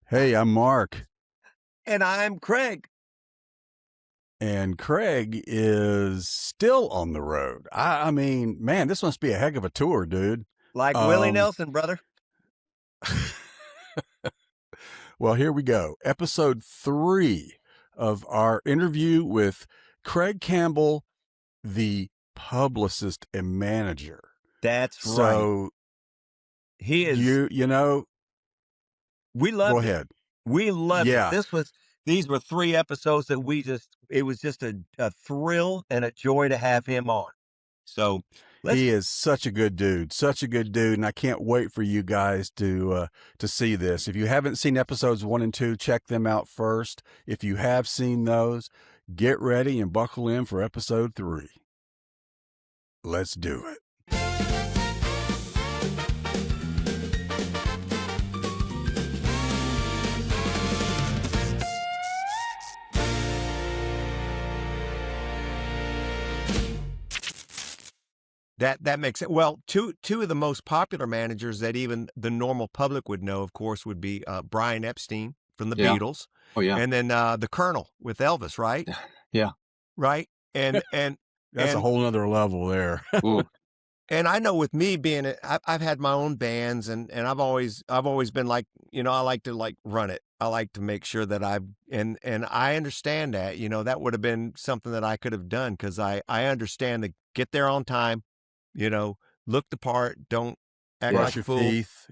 Hey, I'm Mark, And I'm Craig. and Craig is still on the road. I mean, man, this must be a heck of a tour, dude. Like Willie Um, Nelson, brother. well, here we go. Episode 3 of our interview with Craig Campbell, the publicist and manager. That's right. So He is. you know, We loved go it. ahead. We loved Yeah. it. These were 3 episodes that it was just a thrill and a joy to have him on. So He is such a good dude, and I can't wait for you guys to see this. If you haven't seen episodes 1 and 2, check them out first. If you have seen those, get ready and buckle in for episode 3. Let's do it. that makes it. Well, two of the most popular managers that even the normal public would know, of course, would be Brian Epstein from the Beatles. Oh yeah. And then the Colonel with Elvis, right? Yeah. Right. And That's a whole nother level there. And I know with me being, I've had my own bands, and I've always been like, I like to run it. I like to make sure that and I understand that, that would have been something that I could have done, because I understand that get there on time, look the part, don't act Brush like a your fool. teeth,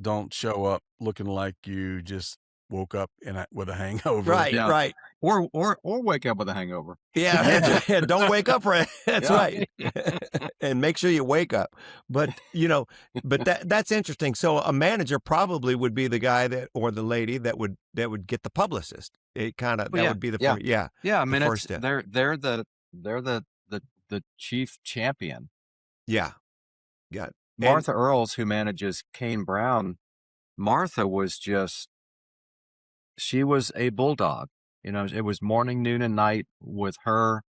don't show up looking like you just woke up with a hangover. Right, Yeah. right. Or wake up with a hangover. Yeah, don't wake up for it. That's right. And make sure you wake up. But, that's interesting. So a manager probably would be the guy or the lady that would get the publicist. It kind of, would be the first, Yeah, I mean, first step. they're the chief champion. Yeah. Yeah. Martha Earls, who manages Kane Brown, Martha she was a bulldog. It was morning, noon, and night with her,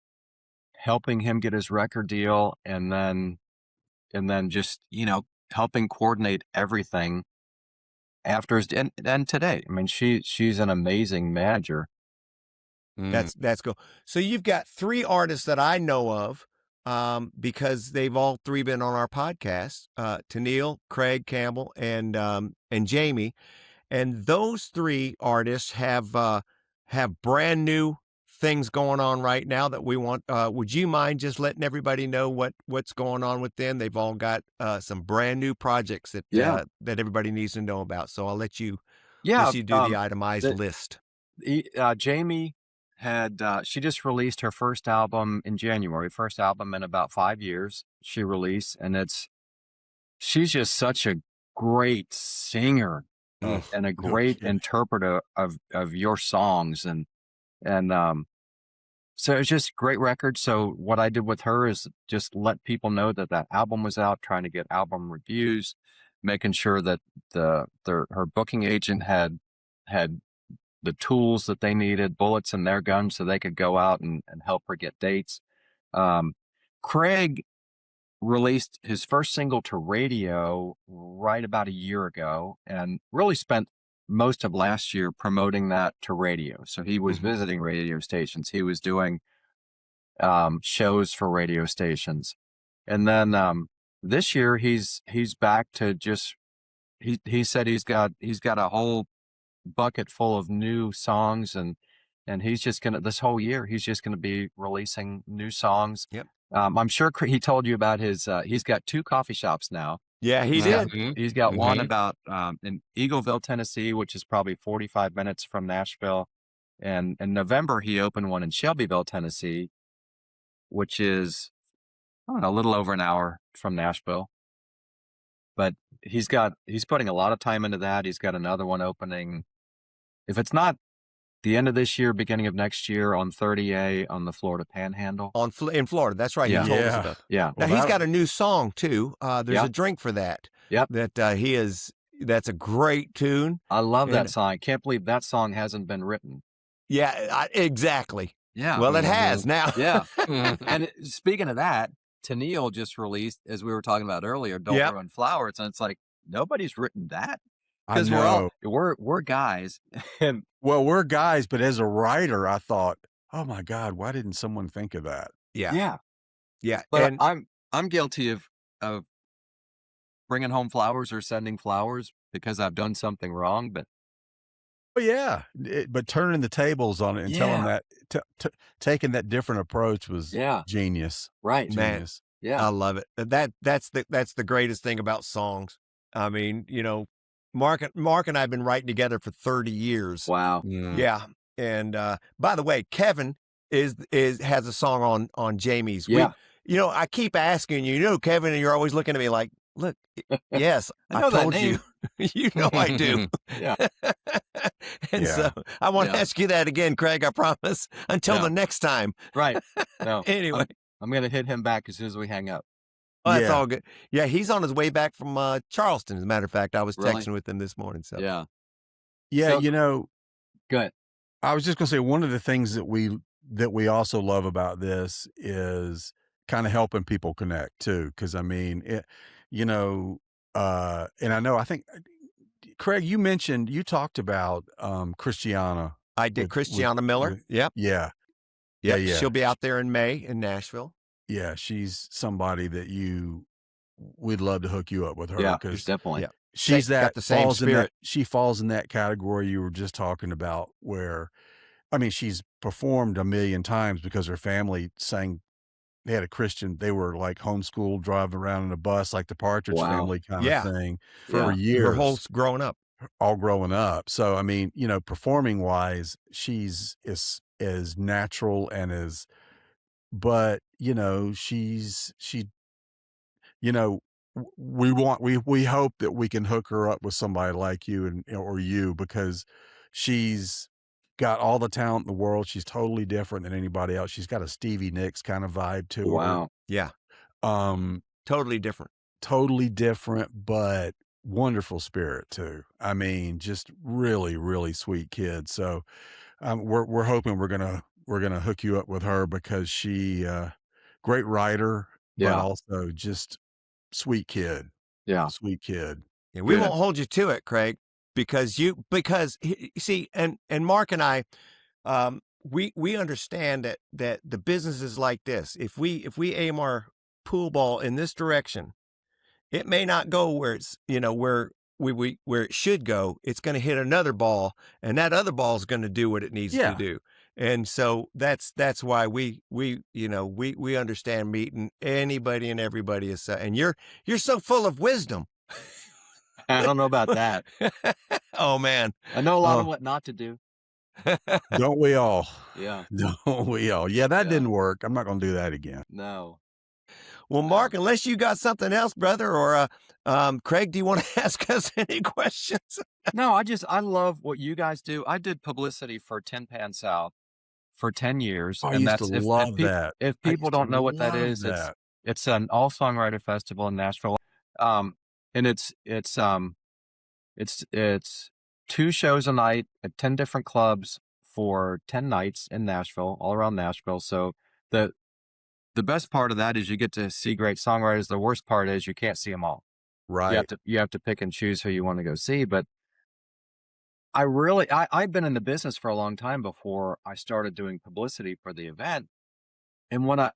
helping him get his record deal, and then just, helping coordinate everything after his, and today. I mean, she's an amazing manager. That's cool. So you've got 3 artists that I know of, because they've all 3 been on our podcast, Tennille, Craig Campbell, and Jamie. And those 3 artists have brand new things going on right now that we want. Would you mind just letting everybody know what's going on with them? They've all got some brand new projects that everybody needs to know about. So I'll let you do the itemized list. Jamie she just released her first album in January, first album in about 5 years she released, and she's just such a great singer. And a great interpreter of your songs, and so it's just a great record. So what I did with her is just let people know that album was out, trying to get album reviews, making sure that her booking agent had the tools that they needed, bullets in their guns, so they could go out and help her get dates. Craig released his first single to radio right about a year ago, and really spent most of last year promoting that to radio. So he was visiting radio stations. He was doing shows for radio stations. And then this year he's back to just, he said he's got a whole bucket full of new songs, and he's just this whole year he's just gonna be releasing new songs. Yep. I'm sure he told you about his, he's got 2 coffee shops now. Yeah, he did. He's got one about in Eagleville, Tennessee, which is probably 45 minutes from Nashville. And in November, he opened one in Shelbyville, Tennessee, which is, I don't know, a little over an hour from Nashville. But he's putting a lot of time into that. He's got another one opening, if it's not the end of this year, beginning of next year, on 30A on the Florida Panhandle. In Florida, that's right. Yeah. You told us about. Yeah. Now he's got a new song too. There's a drink for that. Yep. That's a great tune. I love that song. I can't believe that song hasn't been written. Yeah, exactly. Yeah. Well, it has now. Yeah. And speaking of that, Tennille just released, as we were talking about earlier, Don't Ruin Flowers, and it's like, nobody's written that. I Because know. we're guys, and Well, we're guys, but as a writer, I thought, oh my God, why didn't someone think of that? Yeah. yeah. Yeah. But And I'm guilty of bringing home flowers or sending flowers because I've done something wrong. But Oh yeah, but turning the tables on it and telling yeah, that, taking that different approach was yeah, genius. right, man, Genius. yeah, I love it. That's the greatest thing about songs. I mean, Mark and I have been writing together for 30 years. wow, Mm. Yeah. And by the way, Kevin has a song on Jamie's. yeah. I keep asking Kevin, and you're always looking at me like, look, yes, I I know that told you. name. You know I do. Yeah, And Yeah. so I want to Yeah. ask you that again, Craig, I promise. Until Yeah. the next time. right. No, Anyway. I'm gonna hit him back as soon as we hang up. Oh, that's Yeah. all good. Yeah, he's on his way back from Charleston, as a matter of fact. I was Really? texting with him this morning. So Yeah, Yeah, So- good. I was just gonna say one of the things that we also love about this is kind of helping people connect too. Cause I mean, and I think Craig, you talked about Christiana. I did Christiana Miller. Yep. Yeah. Yep. Yeah. She'll be out there in May in Nashville. Yeah, she's somebody that we'd love to hook you up with her Yeah, because definitely. Yeah. she's Got that the same falls in that spirit. she falls in that category you were just talking about where I mean she's performed a million times because her family sang they had a Christian they were like homeschooled driving around in a bus like the Partridge Wow. Family kind Yeah. of thing For for Yeah. years her whole growing up. all growing up. So I mean, performing wise, she's as natural and as but she we hope that we can hook her up with somebody like you or you because she's got all the talent in the world. She's totally different than anybody else. She's got a Stevie Nicks kind of vibe to Wow. Yeah. her. Totally different. Totally different, but wonderful spirit too. I mean, just really, really sweet kid. So we're hoping we're gonna hook you up with her because she great writer, but Yeah. also just sweet kid. Yeah. Sweet kid. Yeah, we Good. won't hold you to it, Craig, because you see, and Mark and I, we understand that the business is like this. If we aim our pool ball in this direction, it may not go where it's where where it should go. It's going to hit another ball, and that other ball is going to do what it needs Yeah. to do. And so that's why we understand meeting anybody and everybody is. And you're so full of wisdom. I don't know about that. Oh man, I know a lot of what not to do. Don't we all? Yeah. Don't we all? Yeah, that Yeah. didn't work. I'm not gonna do that again. No. Well, Mark, unless you got something else, brother, or Craig, do you want to ask us any questions? No, I love what you guys do. I did publicity for Tin Pan South for 10 years. I and used that's to love that. If I people used to don't know what that love is, that. it's an all songwriter festival in Nashville. And it's 2 shows a night at 10 different clubs for 10 nights in Nashville, all around Nashville. So the best part of that is you get to see great songwriters. The worst part is you can't see them all. Right. You have to pick and choose who you want to go see. But I've been in the business for a long time before I started doing publicity for the event. And when I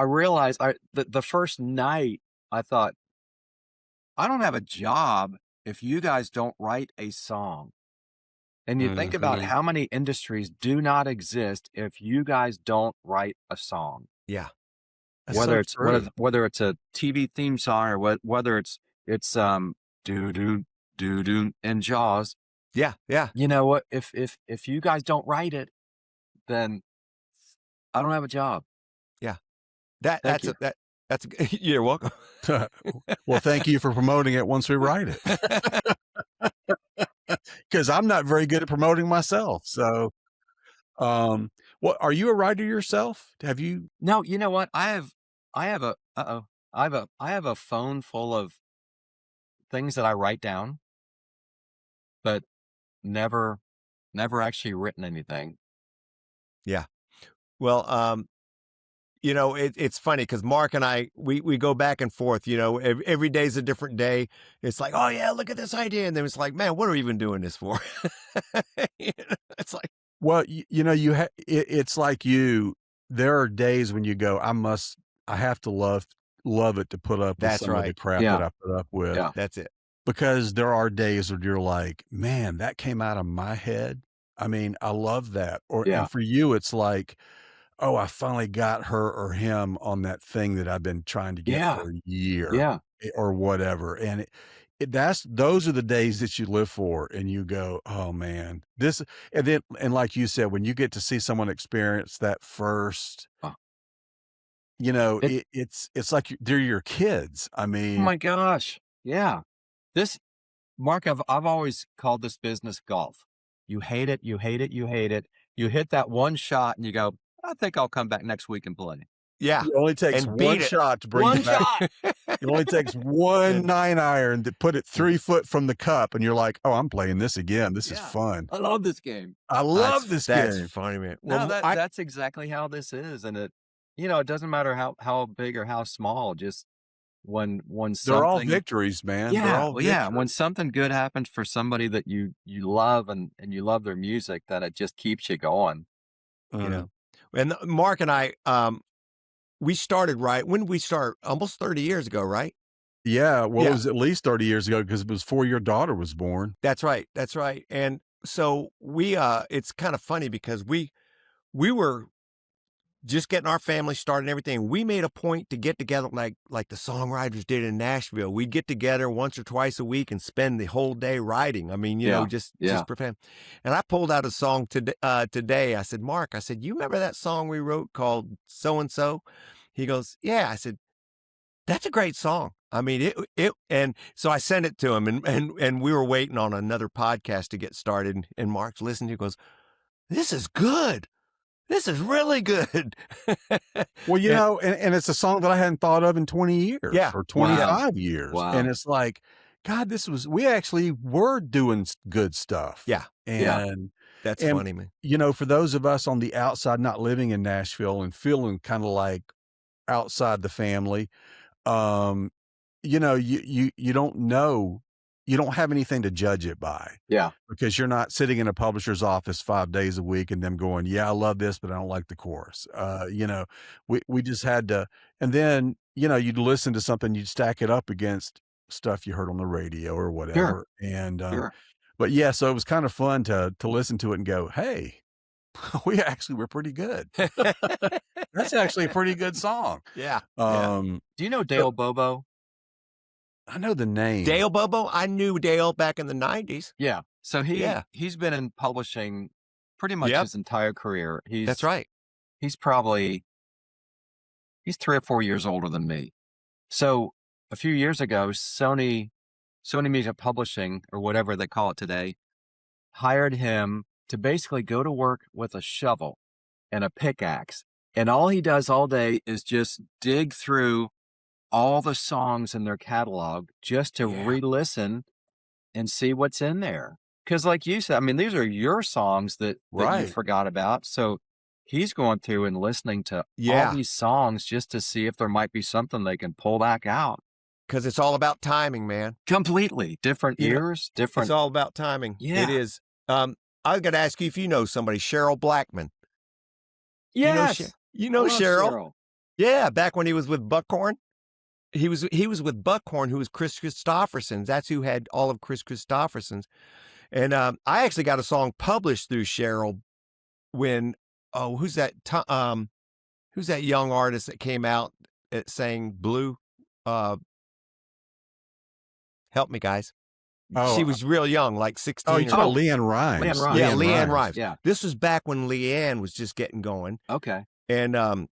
realized the first night I thought, I don't have a job if you guys don't write a song. And you think about how many industries do not exist if you guys don't write a song. Yeah. That's Whether so true. whether it's a TV theme song or whether it's doo doo doo doo and Jaws. Yeah. Yeah. You know what? If you guys don't write it, then I don't have a job. Yeah. Thank you. You're welcome. Well, thank you for promoting it once we write it. Because I'm not very good at promoting myself. So, what are you a writer yourself? Have you? No, you know what? I have a phone full of things that I write down, but never actually written anything. Yeah. Well, you know, it's funny because Mark and I, we go back and forth, you know, every day's a different day. It's like, oh yeah, look at this idea. And then it's like, man, what are we even doing this for? You know, it's like, well, you know, it's like there are days when you go, I have to love it to put up with That's some of the right. crap that I put up with. Yeah. That's it. Because there are days where you're like, man, that came out of my head. I mean, I love that. Yeah. And for you, it's like, oh, I finally got her or him on that thing that I've been trying to get for a year or whatever. And those are the days that you live for, and you go, oh man, and like you said, when you get to see someone experience that first, you know, it's like they're your kids. I Oh mean, my gosh. Yeah. Mark, I've always called this business golf. You hate it, you hate it, you hate it. You hit that one shot and you go, I think I'll come back next week and play. Yeah. it only takes And one beat it. shot to bring One you back. shot. It only takes one 9-iron to put it 3 foot from the cup, and you're like, "Oh, I'm playing this again. This is fun. I love this game. I love this That's game." funny, man. No, Well, that's exactly how this is. And it doesn't matter how big or how small, just when They're all something victories, man. They're Yeah, all well, yeah, victories. when something good happens for somebody that you love and you love their music, that it just keeps you going. you know, and Mark and I, we started when did we start? Almost 30 years ago, right? Yeah, well, Yeah. it was at least 30 years ago because it was before your daughter was born. That's right. That's right. And so it's kind of funny because we were just getting our family started and everything. We made a point to get together like the Songwriters did in Nashville. We'd get together once or twice a week and spend the whole day writing. I mean, you know, just prepare. And I pulled out a song today. I said, Mark, you remember that song we wrote called So-and-so? He goes, yeah. I said, that's a great song. I mean, and so I sent it to him and we were waiting on another podcast to get started. And Mark's listening to it, goes, this is good. This is really good. Well, you know, and it's a song that I hadn't thought of in 20 years or 25 years. Wow. And it's like, God, we actually were doing good stuff. Yeah. And that's funny, man. You know, for those of us on the outside, not living in Nashville and feeling kind of like outside the family, you know, you don't know. You don't have anything to judge it by. Yeah. Because you're not sitting in a publisher's office 5 days a week and them going, yeah, I love this, but I don't like the chorus. You know, we just had to, and then, you know, you'd listen to something, you'd stack it up against stuff you heard on the radio or whatever. And, but yeah, so it was kind of fun to listen to it and go, hey, we actually were pretty good. That's actually a pretty good song. Yeah. Do you know Dale Bobo? I know the name. Dale Bobo? I knew Dale back in the 90s. Yeah. So he's been in publishing pretty much his entire career. That's right. He's 3 or 4 years older than me. So a few years ago, Sony Music Publishing, or whatever they call it today, hired him to basically go to work with a shovel and a pickaxe. And all he does all day is just dig through all the songs in their catalog just to re-listen and see what's in there. Because like you said, I mean, these are your songs that you forgot about. So he's going through and listening to all these songs just to see if there might be something they can pull back out. Because it's all about timing, man. Completely. Different ears, different. It's all about timing. Yeah. It is. I was going to ask you if you know somebody, Cheryl Blackman. Yes. You know Cheryl? Yeah, back when he was with Buckhorn. He was with Buckhorn, who was Chris Christopherson's. That's who had all of Chris Christopherson's. And I actually got a song published through Cheryl when who's that young artist that came out sang Blue? Help me, guys. She was real young, like 16. Oh, you're talking about Leanne Rimes. Yeah, Leanne Rimes. Yeah. This was back when Leanne was just getting going. Okay. And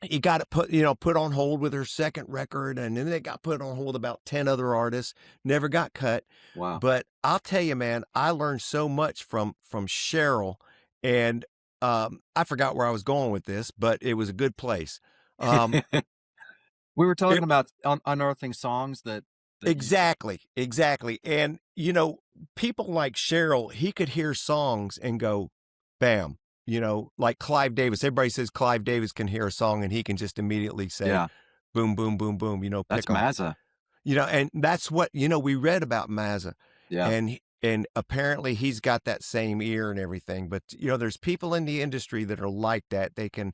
he got it put on hold with her second record, and then they got put on hold about 10 other artists. Never got cut. Wow. But I'll tell you, man, I learned so much from Cheryl, and I forgot where I was going with this, but it was a good place. We were talking about unearthing songs that Exactly. And, you know, people like Cheryl, he could hear songs and go, bam, like Clive Davis. Everybody says Clive Davis can hear a song and he can just immediately say, boom, boom, boom, boom, That's pick 'em. Mazza. And that's what, we read about Mazza. Yeah. And apparently he's got that same ear and everything. But, there's people in the industry that are like that. They can,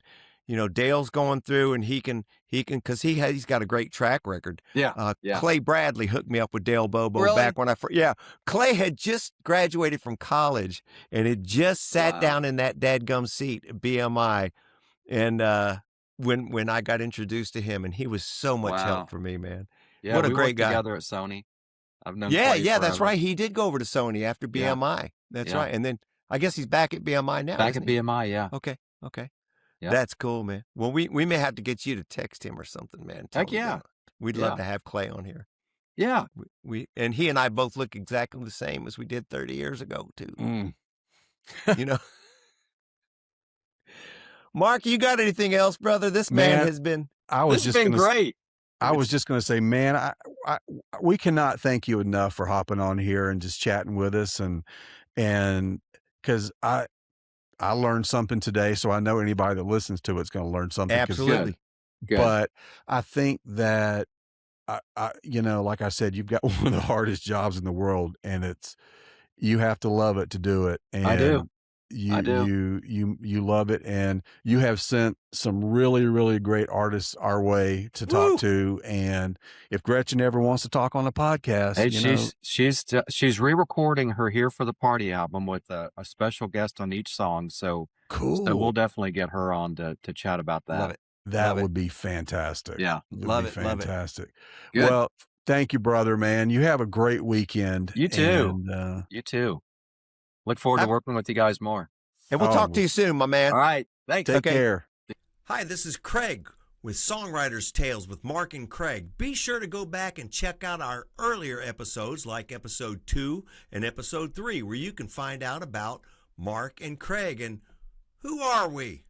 Dale's going through and he can, because he's got a great track record. Yeah. Clay Bradley hooked me up with Dale Bobo back when Clay had just graduated from college and had just sat down in that dadgum seat at BMI. And when I got introduced to him, and he was so much help for me, man. Yeah, what a we great worked guy. together at Sony. I've known Yeah, Clay that's forever. right. He did go over to Sony after BMI. That's right. And then I guess he's back at BMI now. Back at BMI, yeah. Okay. Yeah. That's cool, man. Well, we may have to get you to text him or something, man. Heck yeah. We'd love to have Clay on here. Yeah. And he and I both look exactly the same as we did 30 years ago, too. Mark, you got anything else, brother? This man has been... This has been great. I was just going to say, man, we cannot thank you enough for hopping on here and just chatting with us, and because I learned something today, so I know anybody that listens to it's going to learn something. Absolutely. Good. But I think that like I said, you've got one of the hardest jobs in the world, and you have to love it to do it. And I do. You love it, and you have sent some really, really great artists our way to talk to. And if Gretchen ever wants to talk on a podcast, hey, she's re-recording her Here for the Party album with a special guest on each song. So cool. So we'll definitely get her on to chat about that. Love it. That would be fantastic. Yeah, love it. Fantastic. Good. Well, thank you, brother, man. You have a great weekend. You too. And, you too. Look forward to working with you guys more. And we'll talk to you soon, my man. All right. Thanks. Take care. Hi, this is Craig with Songwriters Tales with Mark and Craig. Be sure to go back and check out our earlier episodes like episode 2 and episode 3, where you can find out about Mark and Craig and who are we?